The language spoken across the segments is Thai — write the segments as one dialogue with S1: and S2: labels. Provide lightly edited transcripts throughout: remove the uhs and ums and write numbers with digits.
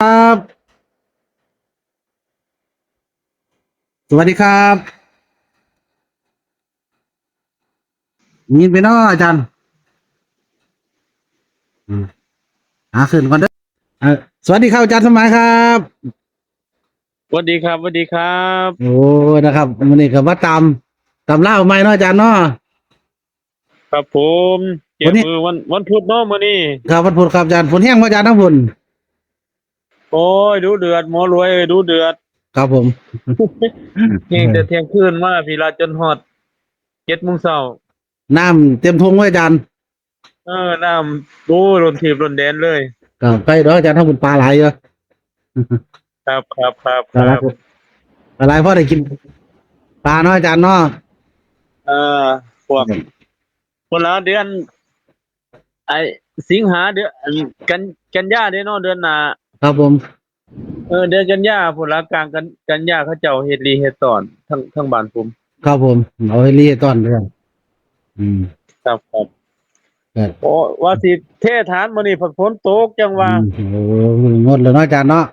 S1: ครับสวัสดีครับยินไปเนาะอาจารย์อืมขึ้นก่อนเด้อสวัสดีครับอาจารย์สมัยครับ
S2: สวัสดีครับสวัสดีครับ
S1: โอ้นะครับวันนี้ก็มาตามเล่าใหม่เนาะอาจารย์เนาะ
S2: ครับผมเกี่
S1: วันนี้
S2: ยมือวันพุธเนาะมื้อนี้
S1: ครับวันพุธครับอาจารย์ฝนแห้งบ่อาจารย์ทั้งฝน
S2: โอ้ยดูเดือดหมอรวยเอ้ยดูเดือด
S1: ครับผม
S2: เที่ยงแต่เที่ยงคืนมาพี่ลาจนฮอด7 โมงเช้า
S1: น้ำเต็มทุ่งไว้อาจารย์
S2: น้ำดูล้นทีบล้นแดนเลย
S1: ก็ไปเด้ออาจารย์ทั้งฝนปลาหลายเยอะ
S2: ครับครับครับ
S1: ปลาหลาย
S2: ครับ
S1: ปลาหลายเพราะได้กินปลาเนาะอาจารย์เนาะ
S2: เอ่อพวกคนละเดือนไอ้สิงหาเดือนกันยาเด้เนาะเดือนหน้า
S1: ครับผม
S2: เดือนกันยาพุ่นละกลางกันยาเขาเจ้าเฮ็ดลีเฮ็ดตอนทั้งบ้านผม
S1: ครับผมเอาให้รีให้ต้อนเรื่องอืม
S2: ครับครับ
S1: ครับ
S2: โอ้ว่าสิเทฐานมื้อนี้ฝนตกจังว่า
S1: โอ้งดเลยเนาะอาจารย์เนาะ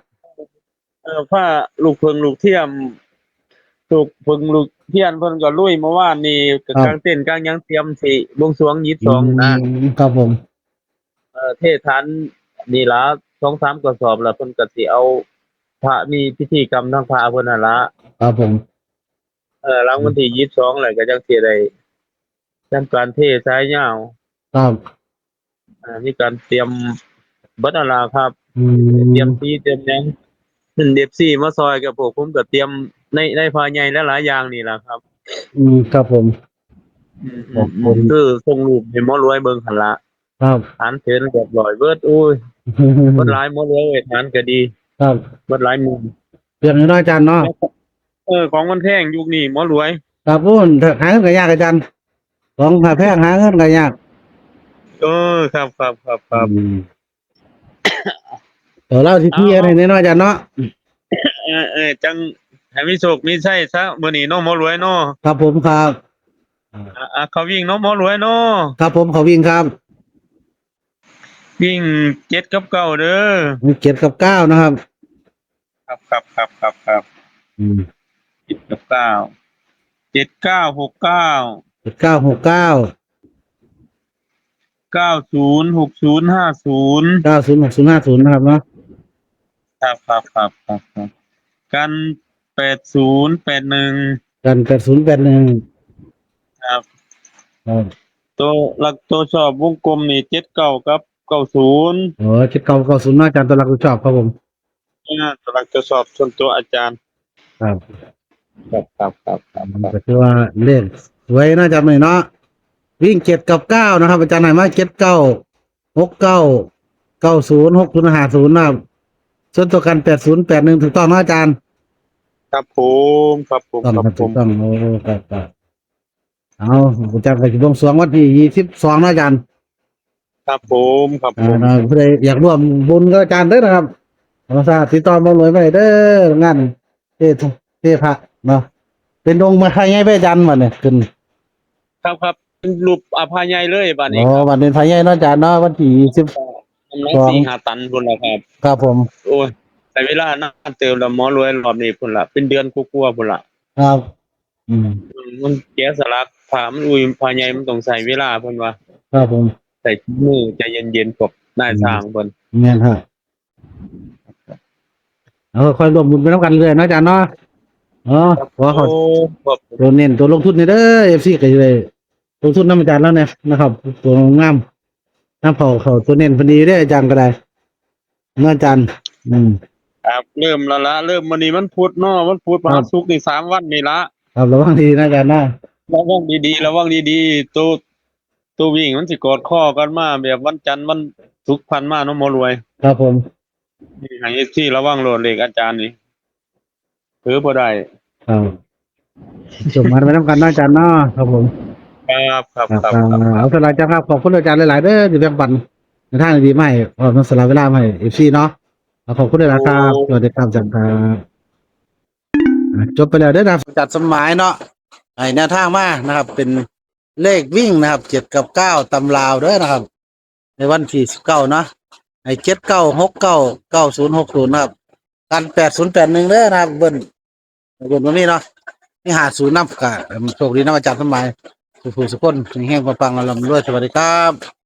S2: ผ้าลูกเพิงลูกเทียมลูกเพิงลูกเทียนเพิ่นก็ลุยเมื่อวานนี้ก็
S1: ครับ
S2: กางเต้นท์กางหยังเตรียมสิบวงสรวง
S1: อื
S2: 22นะ
S1: ครับผม
S2: เทศานนี่ล่ะ2-3กระสอบแล้วเพิ่นก็สิเอาพระมีพิธีกรรมทางพระเพิ่นนั่นล่ะ
S1: ครับผม
S2: หลังวันที่22แล้วก็จังสิได้ทำการเทสายยาว
S1: ครับ
S2: มีการเตรียมเบิดนั่นล่ะครับ
S1: อื
S2: เตรียม
S1: ม
S2: สีเตรียมหยังFC มาซอยกับพวกผมก็เตรียมในพาใหญ่หลายๆอย่างนี่ล่ะครับ
S1: ครับผมขอบคุณ
S2: คือส่งรูปให้หมอรวยเบิ่งหั่นล่ะ
S1: ครับ
S2: ฐานเถินเรียบร้อยเบิดอุ้ยเบิดหลายหมอรวยเอ้ยฐานก็ดี
S1: ครับ
S2: เบิดหลายหมู่
S1: เรื่องนี้เนาะอาจารย์เนาะ
S2: ของมันแพงยุคนี้หมอรวย
S1: ครับพูนหาเงินก็ยากอาจารย์ของผ่าแพงหาเงินก็ยาก
S2: ครับ
S1: อืมเดี๋ยวเล่าที่พี่อะไรเนี่ยเนาะอาจารย์เนาะ
S2: จังให้มีโชคมีชัยซะมื้อนี้เนาะหมอรวยเนาะ
S1: ครับผมครับ
S2: เขาวิ่งเนาะหมอรวยเนาะ
S1: ครับผมเขาวิ่งครับ
S2: วิ่ง7กับ9เด้อ
S1: มี7 กับ 9นะครับ
S2: ครับ
S1: อืม
S2: 7กับ9 7969
S1: 7 9 6 9
S2: 906050
S1: 90 60 50นะครับเนาะ
S2: ครับกัน8081
S1: กัน80 81
S2: ครับ
S1: ครับ
S2: ตัวชอบวงกลมนี่79กับ90
S1: โอ้7 9 9 0เนาะอาจารย์ตัวรักตัวชอบครับผม
S2: ตัวหลักตัวชอบส่วนตัวอาจารย์
S1: ครับ
S2: ครับ
S1: ก็คือว่าเลขสวยเนาะอาจารย์มื้อนี้เนาะ วิ่ง7 กับ 9นะครับอาจารย์ไหนมา79 69 90 60 50นะครับส่วนตัวกัน80 81ถูกต้องนะอาจารย์ต้องครับถูกต้องโอ้ครับเอาอาจารย์ไปบวงสรวงวันที่22นะอาจารย์
S2: ครับผม
S1: นะผู้ใดอยากร่วมบุญกับอาจารย์เด้อนะครับขอทราบติดต่อมาหน่วยไปเด้องานเทพระเนาะเป็นองค์มาใครให้ไปอาจารย์มาเนี่ยขึ้น
S2: ครับเป็นรูปอภัยใหญ่เลยบัดนี้ครับ
S1: วันเป็นพระใหญ่เนาะอาจารย์เนาะวันที่
S2: น้ำหนัก4-5 ตันพุ่นล่ะครับ
S1: ครับผม
S2: โอ้ยแต่เวลานานเติมแล้วหมอรวยรอบนี้พุ่นล่ะเป็นเดือนกว่าๆพุ่นล่ะ
S1: ครับอืม
S2: มันแกะสลักผ้ามันอุ้ยผ้าใหญ่มันต้องใช้เวลาเพิ่นว่า
S1: ครับผม
S2: ใส่มือใจเย็นๆกับนายช่างเพิ่น
S1: แม่นฮะคอยรวมบุญไปน้ำกันเลยเนาะอาจารย์เนาะขอเขา
S2: ครับ
S1: ตัวเน้นตัวลงทุนนี่เด้อเอฟซีก็จะได้ลงทุนน้ำอาจารย์แล้วเนี่ยนะครับตัวงามน้ำเขาตัวเน้นพอดีได้ออาจารย์ก็ได้เนาะอาจารย์
S2: ครับเริ่มแล้วละเริ่มวันนี้มันพุธเนาะมันพุธพฤหัสศุกร์นี่3 วันนี่ละ
S1: ครับระวังดีนะอาจารย์นะ
S2: ระวังดีๆตัววิ่งมันสิกอดข้อกันมาแบบวันจันทร์วันศุกร์พันมาเนาะหมอรวย
S1: ครับผม
S2: นี่ให้ที่ระวังโหลดเลขอาจารย์นี่เผลอบ่ได้
S1: ครับจบมาไปน้ำกันเนาะอาจารย์เนาะครับผม
S2: ครับ
S1: เอาสลายจ้าครับขอบคุณอาจารย์หลายๆเด้อที่แบ่งปันในทางดีๆมาให้มันสละเวลามาให้เอฟซีเนาะขอบคุณหลายๆครับสวัสดีครับอาจารย์ครับจบไปแล้วเด้อนะจัดสมัยเนาะไอ้แนวทางมานะครับ เป็นเลขวิ่งนะครับ7 กับ 9ตำราวเด้อนะครับ ในวันที่19เนาะ ไอ้79699060นะครับกัน8081เด้อนะครับเบิ้นตรงนี้เนาะนี่50นำกะโชคดีนำอาจารย์สมัยสุขสุขคนแห่งปังๆลำรวยสวัสดีครับ